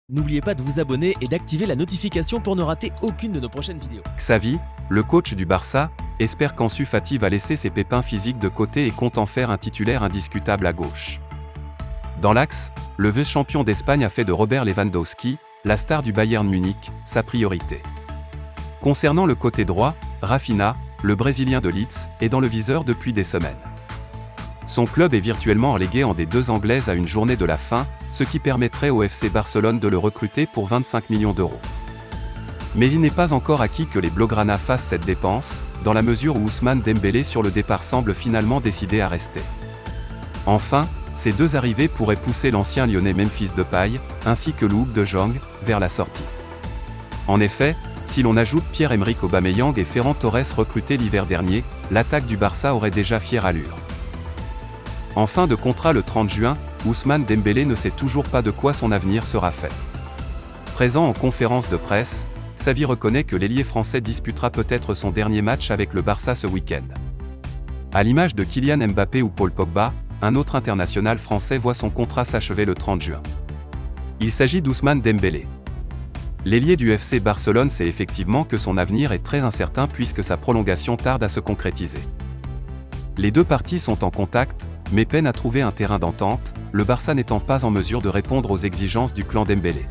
N'oubliez pas de vous abonner et d'activer la notification pour ne rater aucune de nos prochaines vidéos. Xavi, le coach du Barça, espère qu'Ansu Fati va laisser ses pépins physiques de côté et compte en faire un titulaire indiscutable à gauche. Dans l'axe, le vice-champion d'Espagne a fait de Robert Lewandowski, la star du Bayern Munich, sa priorité. Concernant le côté droit, Rafinha, le Brésilien de Leeds, est dans le viseur depuis des semaines. Son club est virtuellement relégué en D2 anglaise à une journée de la fin, ce qui permettrait au FC Barcelone de le recruter pour 25 millions d'euros. Mais il n'est pas encore acquis que les Blaugrana fassent cette dépense, dans la mesure où Ousmane Dembélé sur le départ semble finalement décidé à rester. Enfin, ces deux arrivées pourraient pousser l'ancien lyonnais Memphis Depay, ainsi que Luuk de Jong, vers la sortie. En effet, si l'on ajoute Pierre-Emerick Aubameyang et Ferran Torres recrutés l'hiver dernier, l'attaque du Barça aurait déjà fière allure. En fin de contrat le 30 juin, Ousmane Dembélé ne sait toujours pas de quoi son avenir sera fait. Présent en conférence de presse, Xavi reconnaît que l'ailier français disputera peut-être son dernier match avec le Barça ce week-end. À l'image de Kylian Mbappé ou Paul Pogba, un autre international français voit son contrat s'achever le 30 juin. Il s'agit d'Ousmane Dembélé. L'ailier du FC Barcelone sait effectivement que son avenir est très incertain puisque sa prolongation tarde à se concrétiser. Les deux parties sont en contact, mais peinent à trouver un terrain d'entente, le Barça n'étant pas en mesure de répondre aux exigences du clan Dembélé.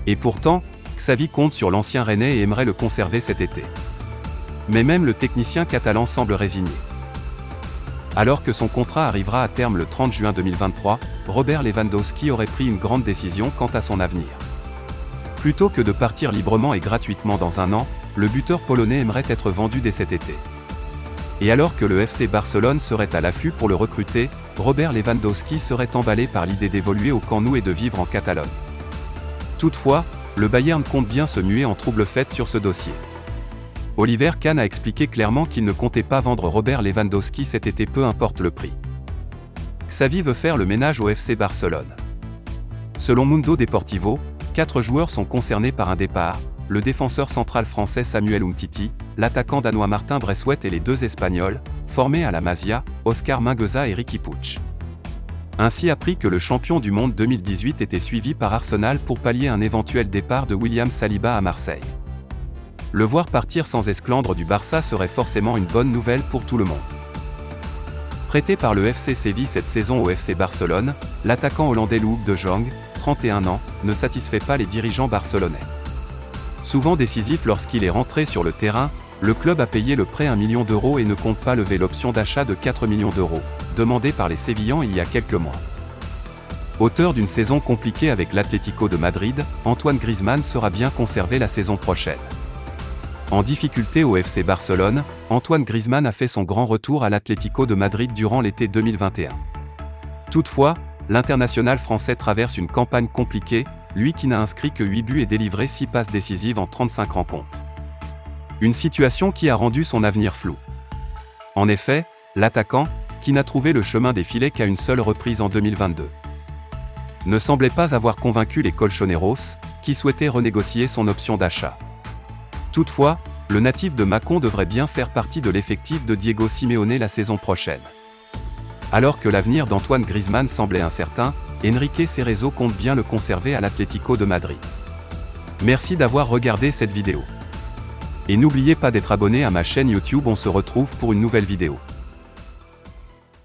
Et pourtant, Xavi compte sur l'ancien Rennais et aimerait le conserver cet été. Mais même le technicien catalan semble résigné. Alors que son contrat arrivera à terme le 30 juin 2023, Robert Lewandowski aurait pris une grande décision quant à son avenir. Plutôt que de partir librement et gratuitement dans un an, le buteur polonais aimerait être vendu dès cet été. Et alors que le FC Barcelone serait à l'affût pour le recruter, Robert Lewandowski serait emballé par l'idée d'évoluer au Camp Nou et de vivre en Catalogne. Toutefois, le Bayern compte bien se muer en trouble fête sur ce dossier. Oliver Kahn a expliqué clairement qu'il ne comptait pas vendre Robert Lewandowski cet été peu importe le prix. Xavi veut faire le ménage au FC Barcelone. Selon Mundo Deportivo, 4 joueurs sont concernés par un départ, le défenseur central français Samuel Umtiti, l'attaquant danois Martin Braithwaite et les deux Espagnols, formés à la Masia, Oscar Mingueza et Riqui Puig. Ainsi appris que le champion du monde 2018 était suivi par Arsenal pour pallier un éventuel départ de William Saliba à Marseille. Le voir partir sans esclandre du Barça serait forcément une bonne nouvelle pour tout le monde. Prêté par le FC Séville cette saison au FC Barcelone, l'attaquant hollandais Luuk de Jong, 31 ans, ne satisfait pas les dirigeants barcelonais. Souvent décisif lorsqu'il est rentré sur le terrain, le club a payé le prêt 1 million d'euros et ne compte pas lever l'option d'achat de 4 millions d'euros, demandée par les Sévillans il y a quelques mois. Auteur d'une saison compliquée avec l'Atlético de Madrid, Antoine Griezmann sera bien conservé la saison prochaine. En difficulté au FC Barcelone, Antoine Griezmann a fait son grand retour à l'Atlético de Madrid durant l'été 2021. Toutefois, l'international français traverse une campagne compliquée, lui qui n'a inscrit que 8 buts et délivré 6 passes décisives en 35 rencontres. Une situation qui a rendu son avenir flou. En effet, l'attaquant, qui n'a trouvé le chemin des filets qu'à une seule reprise en 2022, ne semblait pas avoir convaincu les Colchoneros, qui souhaitaient renégocier son option d'achat. Toutefois, le natif de Mâcon devrait bien faire partie de l'effectif de Diego Simeone la saison prochaine. Alors que l'avenir d'Antoine Griezmann semblait incertain, Enrique Cerezo compte bien le conserver à l'Atlético de Madrid. Merci d'avoir regardé cette vidéo. Et n'oubliez pas d'être abonné à ma chaîne YouTube, on se retrouve pour une nouvelle vidéo.